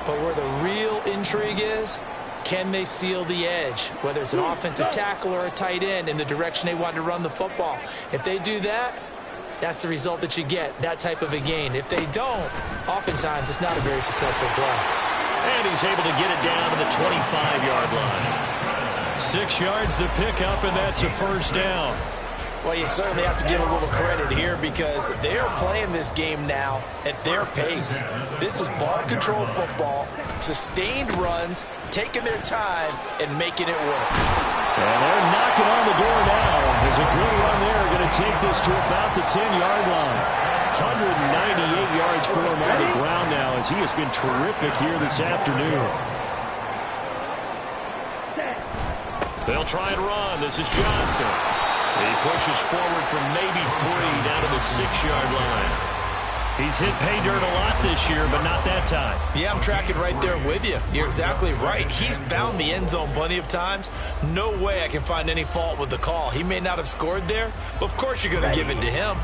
But where the real intrigue is, can they seal the edge? Whether it's an offensive tackle or a tight end in the direction they want to run the football. If they do that, that's the result that you get, that type of a gain. If they don't, oftentimes it's not a very successful play. And he's able to get it down to the 25-yard line. 6 yards the pickup, and that's a first down. Well, you certainly have to give a little credit here because they're playing this game now at their pace. This is ball control football, sustained runs, taking their time, and making it work. And they're knocking on the door now. There's a good run there. Going to take this to about the 10-yard line. 198 yards for him on the ground now as he has been terrific here this afternoon. They'll try and run. This is Johnson. He pushes forward from maybe 3 down to the 6-yard line. He's hit pay dirt a lot this year, but not that time. Yeah, I'm tracking right there with you. You're exactly right. He's found the end zone plenty of times. No way I can find any fault with the call. He may not have scored there, but of course you're going to give it to him.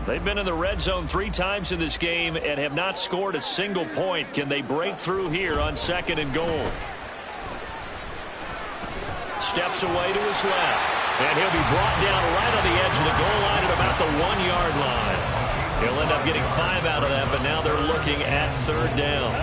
They've been in the red zone 3 times in this game and have not scored a single point. Can they break through here on 2nd and goal? Steps away to his left. And he'll be brought down right on the edge of the goal line at about the 1-yard line. He'll end up getting 5 out of that, but now they're looking at 3rd down.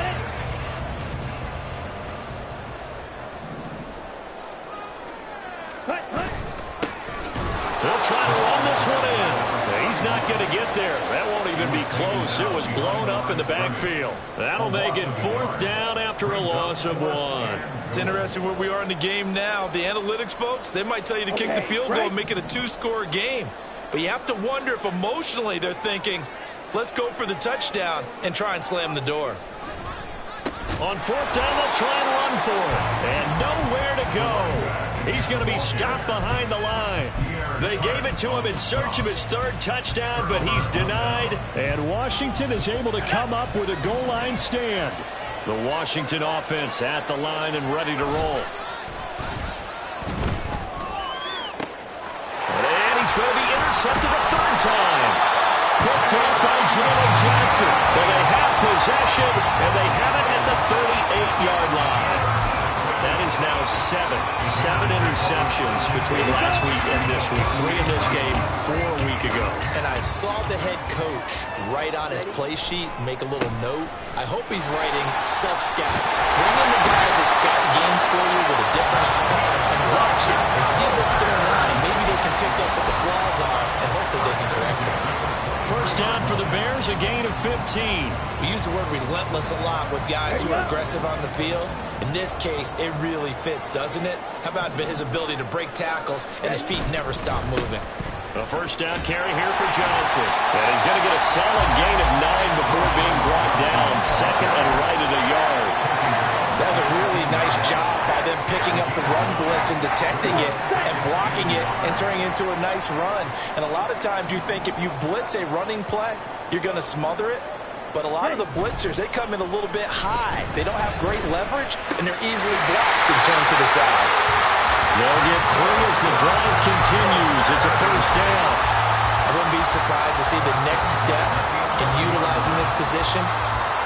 They'll try to run this one in. He's not going to get there. That won't even be close. It was blown up in the backfield. That'll make it 4th down after a loss of 1. It's interesting where we are in the game now. The analytics folks, they might tell you to kick the field goal and make it a 2-score game. But you have to wonder if emotionally they're thinking, let's go for the touchdown and try and slam the door. On 4th down, they'll try and run for it. And nowhere to go. He's going to be stopped behind the line. They gave it to him in search of his 3rd touchdown, but he's denied. And Washington is able to come up with a goal line stand. The Washington offense at the line and ready to roll. And he's going to be intercepted a 3rd time. Picked up by Jonah Johnson. Well, they have possession, and they have it at the 38-yard line. That is now seven interceptions between last week and this week. 3 in this game, 4 a week ago. And I saw the head coach write on his play sheet, make a little note. I hope he's writing self-scout. Bring in the guys that scout games for you with a different eye and watch it and see what's going on. Maybe they can pick up what the flaws are, and hopefully they can correct them. First down for the Bears, a gain of 15. We use the word relentless a lot with guys who are aggressive on the field. In this case, it really fits, doesn't it? How about his ability to break tackles and his feet never stop moving? A first down carry here for Johnson. And he's going to get a solid gain of 9 before being brought down. Second and right at a yard. That was a really nice job by them picking up the run blitz and detecting it and blocking it and turning it into a nice run. And a lot of times you think if you blitz a running play, you're going to smother it. But a lot of the blitzers, they come in a little bit high. They don't have great leverage, and they're easily blocked and turned to the side. They'll get 3 as the drive continues. It's a first down. I wouldn't be surprised to see the next step in utilizing this position.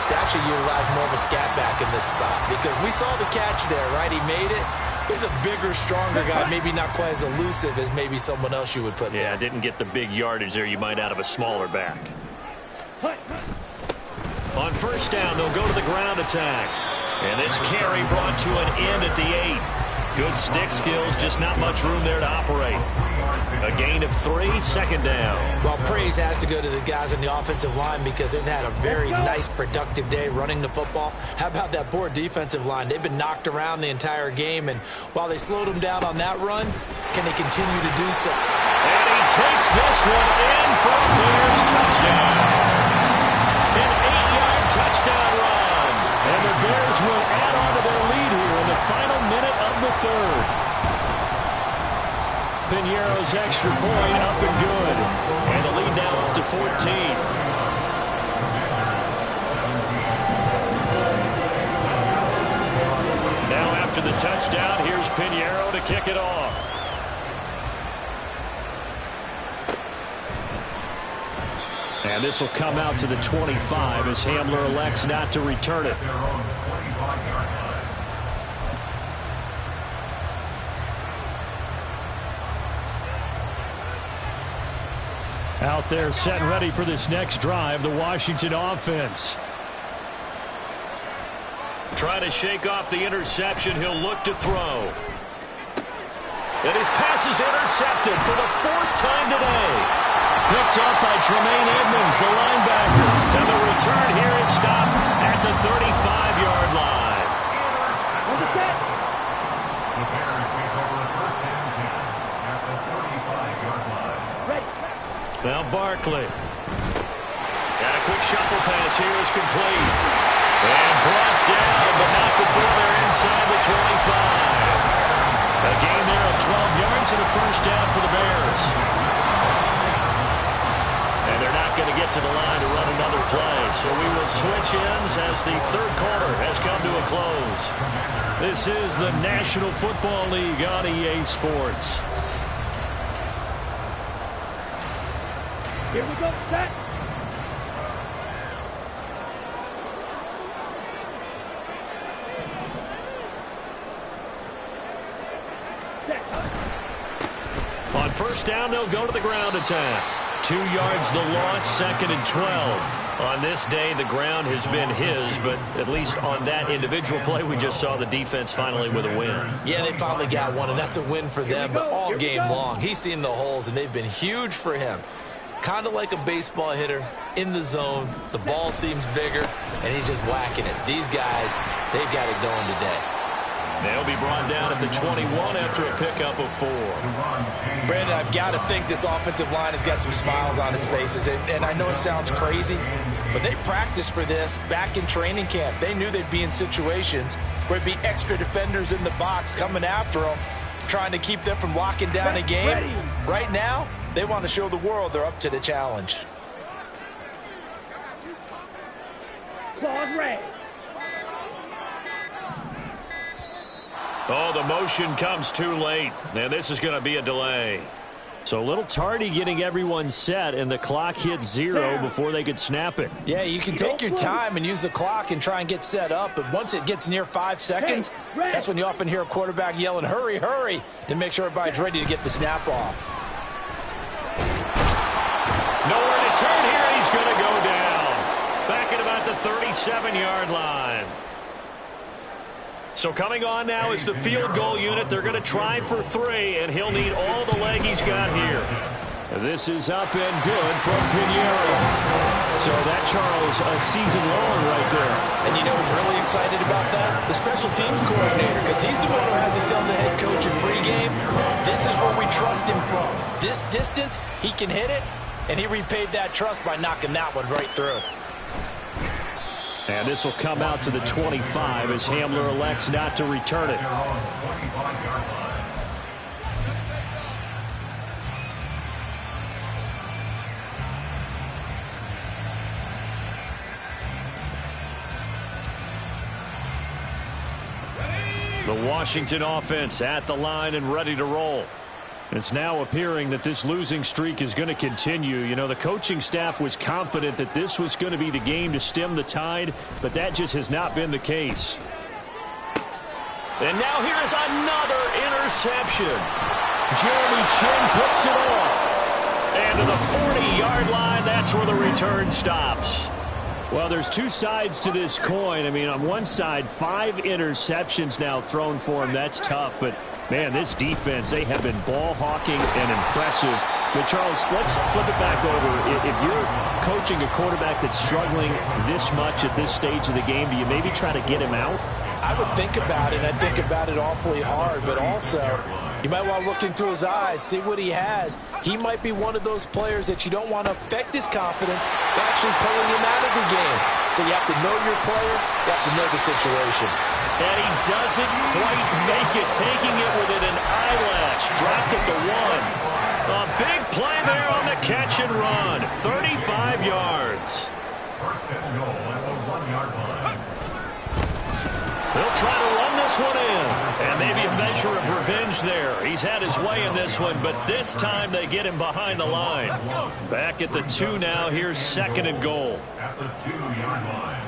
It's to actually utilize more of a scat back in this spot because we saw the catch there, right? He made it. He's a bigger, stronger guy, maybe not quite as elusive as maybe someone else you would put there. Yeah, didn't get the big yardage there you might out of a smaller back. On first down, they'll go to the ground attack. And this carry brought to an end at the 8. Good stick skills, just not much room there to operate. A gain of 3, second down. Well, praise has to go to the guys on the offensive line because they've had a very nice, productive day running the football. How about that poor defensive line? They've been knocked around the entire game, and while they slowed them down on that run, can they continue to do so? And he takes this one in for a Bears touchdown. An 8-yard touchdown run. And the Bears will add on to their lead here in the final minute of the third. Piñeiro's extra point up and good. And the lead now up to 14. Now after the touchdown, here's Piñeiro to kick it off. And this will come out to the 25 as Hamler elects not to return it. Out there set and ready for this next drive, the Washington offense. Trying to shake off the interception, he'll look to throw. And his pass is intercepted for the 4th time today. Picked up by Tremaine Edmonds, the linebacker. And the return here is stopped at the 35-yard line. The Bears take over first and 10 at the 35-yard line. Now Barkley. And a quick shuffle pass here is complete. And brought down, but not before they're inside the 25. A gain there of 12 yards and a first down for the Bears. And they're not going to get to the line to run another play. So we will switch ends as the third quarter has come to a close. This is the National Football League on EA Sports. Here we go, set. On first down, they'll go to the ground attack. 2 yards the loss, 2nd and 12. On this day, the ground has been his, but at least on that individual play, we just saw the defense finally with a win. Yeah, they finally got one, and that's a win for them, but all game long, he's seen the holes, and they've been huge for him. Kind of like a baseball hitter in the zone. The ball seems bigger, and he's just whacking it. These guys, they've got it going today. They'll be brought down at the 21 after a pickup of 4. Brandon, I've got to think this offensive line has got some smiles on its faces. And I know it sounds crazy, but they practiced for this back in training camp. They knew they'd be in situations where it'd be extra defenders in the box coming after them, trying to keep them from locking down a game. Right now, they want to show the world they're up to the challenge. Claude Ray. Oh, the motion comes too late, and this is going to be a delay. So a little tardy getting everyone set, and the clock hit 0 before they could snap it. Yeah, you can take your time and use the clock and try and get set up, but once it gets near 5 seconds, that's when you often hear a quarterback yelling, hurry, hurry, to make sure everybody's ready to get the snap off. Nowhere to turn here. He's going to go down. Back at about the 37-yard line. So coming on now is the field goal unit. They're going to try for 3, and he'll need all the leg he's got here. This is up and good from Pinheiro. So that, Charles, a season long right there. And you know who's really excited about that? The special teams coordinator, because he's the one who has to tell the head coach in pregame, this is where we trust him from. This distance, he can hit it, and he repaid that trust by knocking that one right through. And this will come out to the 25 as Hamler elects not to return it. The Washington offense at the line and ready to roll. It's now appearing that this losing streak is going to continue. You know, the coaching staff was confident that this was going to be the game to stem the tide, but that just has not been the case. And now here is another interception. Jeremy Chinn picks it off. And to the 40-yard line, that's where the return stops. Well, there's two sides to this coin. I mean, on one side, 5 interceptions now thrown for him. That's tough. But, man, this defense, they have been ball hawking and impressive. But, Charles, let's flip it back over. If you're coaching a quarterback that's struggling this much at this stage of the game, do you maybe try to get him out? I would think about it. I think about it awfully hard. But also, you might want to look into his eyes, see what he has. He might be one of those players that you don't want to affect his confidence by actually pulling him out of the game. So you have to know your player. You have to know the situation. And he doesn't quite make it, taking it within an eyelash. Dropped at the 1. A big play there on the catch and run. 35 yards. First and goal at the 1-yard line. They'll try to run this one in. And maybe a measure of revenge there. He's had his way in this one, but this time they get him behind the line. Back at the 2 now. Here's 2nd and goal. At the 2-yard line.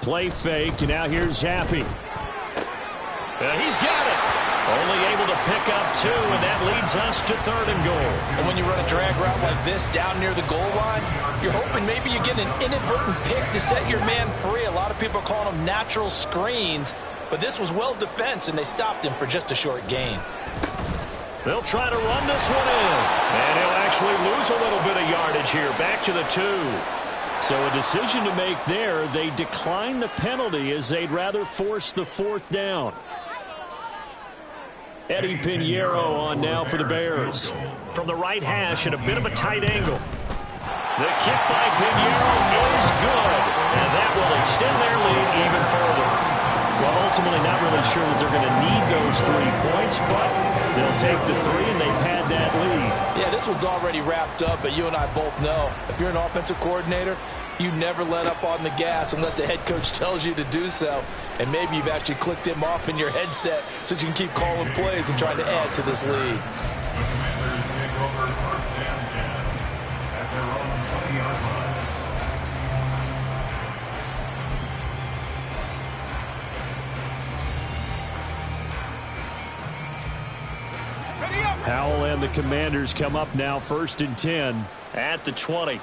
Play fake, and now here's Happy. He's got it. Only able to pick up 2, and that leads us to 3rd and goal. And when you run a drag route like this down near the goal line, you're hoping maybe you get an inadvertent pick to set your man free. A lot of people call them natural screens, but this was well defense, and they stopped him for just a short gain. They'll try to run this one in, and he'll actually lose a little bit of yardage here. Back to the 2. So a decision to make there. They decline the penalty as they'd rather force the 4th down. Eddie Pinheiro on now for the Bears. From the right hash at a bit of a tight angle. The kick by Pinheiro is good, and that will extend their lead even further. Well, ultimately not really sure that they're going to need those 3 points, but they'll take the 3, and they've had that lead. Yeah, this one's already wrapped up, but you and I both know if you're an offensive coordinator, you never let up on the gas unless the head coach tells you to do so. And maybe you've actually clicked him off in your headset so you can keep calling plays and trying to add to this lead. The Commanders take over 1st and 10 at their own 20-yard line. Howell and the Commanders come up now 1st and 10. At the 20.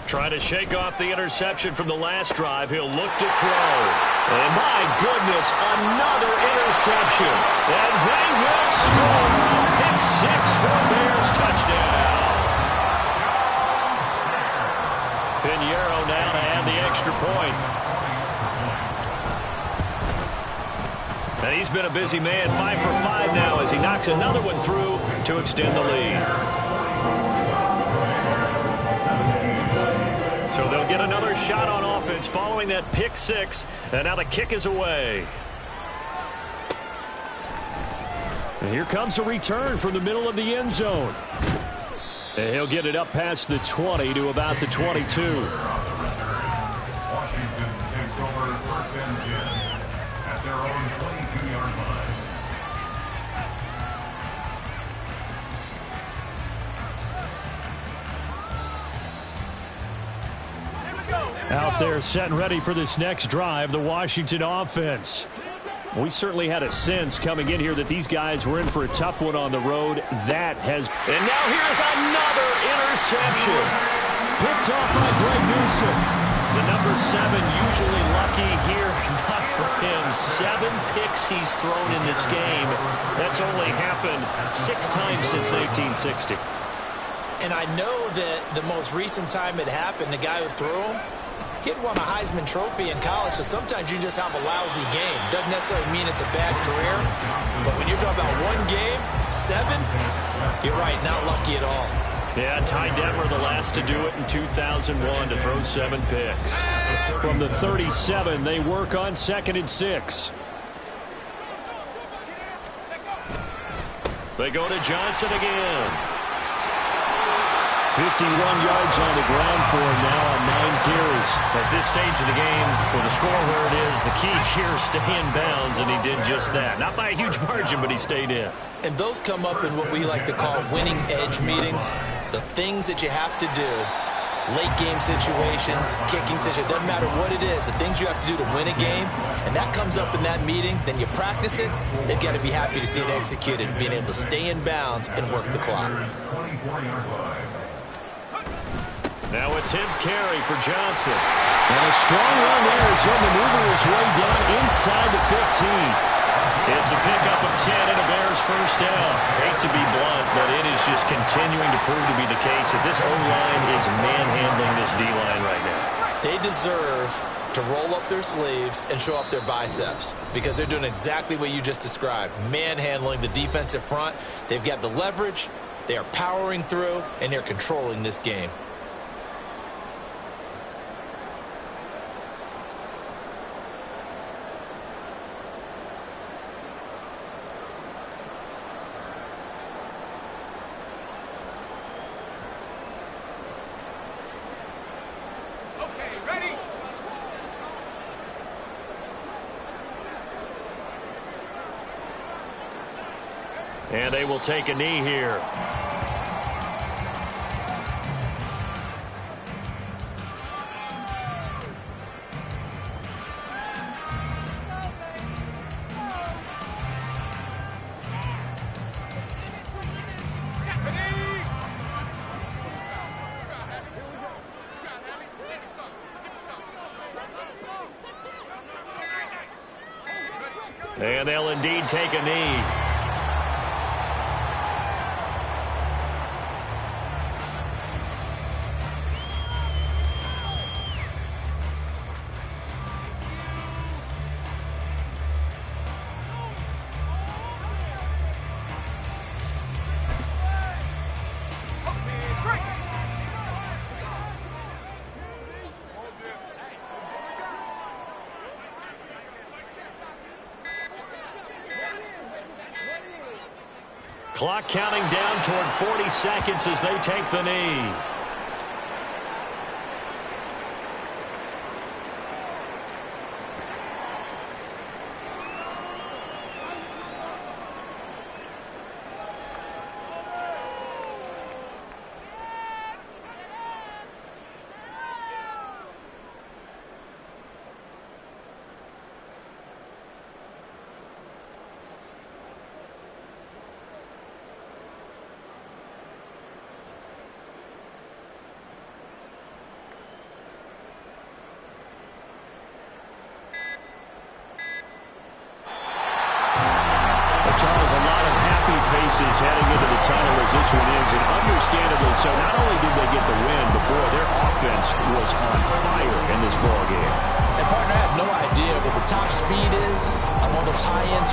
Trying to shake off the interception from the last drive. He'll look to throw. And my goodness, another interception. And they will score. Pick 6 for Bears touchdown. Pinheiro now to add the extra point. And he's been a busy man, 5 for 5 now as he knocks another one through to extend the lead. So they'll get another shot on offense following that pick 6. And now the kick is away. And here comes a return from the middle of the end zone. And he'll get it up past the 20 to about the 22. Washington takes over 1st and 10 at their own 22-yard line. Out there set and ready for this next drive, the Washington offense. We certainly had a sense coming in here that these guys were in for a tough one on the road. That has... And now here's another interception. Picked off by Greg Newsome. The number 7 usually lucky here. Not for him. 7 picks he's thrown in this game. That's only happened 6 times since 1960. And I know that the most recent time it happened, the guy who threw him, he had won a Heisman Trophy in college, so sometimes you just have a lousy game. Doesn't necessarily mean it's a bad career, but when you're talking about one game, 7, you're right, not lucky at all. Yeah, Ty Detmer the last to do it in 2001 to throw 7 picks. From the 37, they work on 2nd and 6. They go to Johnson again. 51 yards on the ground for him now on 9 carries. At this stage of the game, with the score where it is, the key here is stay in bounds, and he did just that. Not by a huge margin, but he stayed in. And those come up in what we like to call winning edge meetings. The things that you have to do, late game situations, kicking situations, doesn't matter what it is, the things you have to do to win a game, and that comes up in that meeting, then you practice it, they've got to be happy to see it executed, being able to stay in bounds and work the clock. Now a 10th carry for Johnson. And a strong run there as he'll maneuver his way down inside the 15. It's a pickup of 10 and a Bears first down. Hate to be blunt, but it is just continuing to prove to be the case that this O-line is manhandling this D-line right now. They deserve to roll up their sleeves and show up their biceps because they're doing exactly what you just described, manhandling the defensive front. They've got the leverage, they are powering through, and they're controlling this game. And they will take a knee here. And they'll indeed take a knee. Clock counting down toward 40 seconds as they take the knee. Heading into the tunnel as this one ends, and understandably so. Not only did they get the win, but boy, their offense was on fire in this ball game. And partner, I have no idea what the top speed is on one of those high-end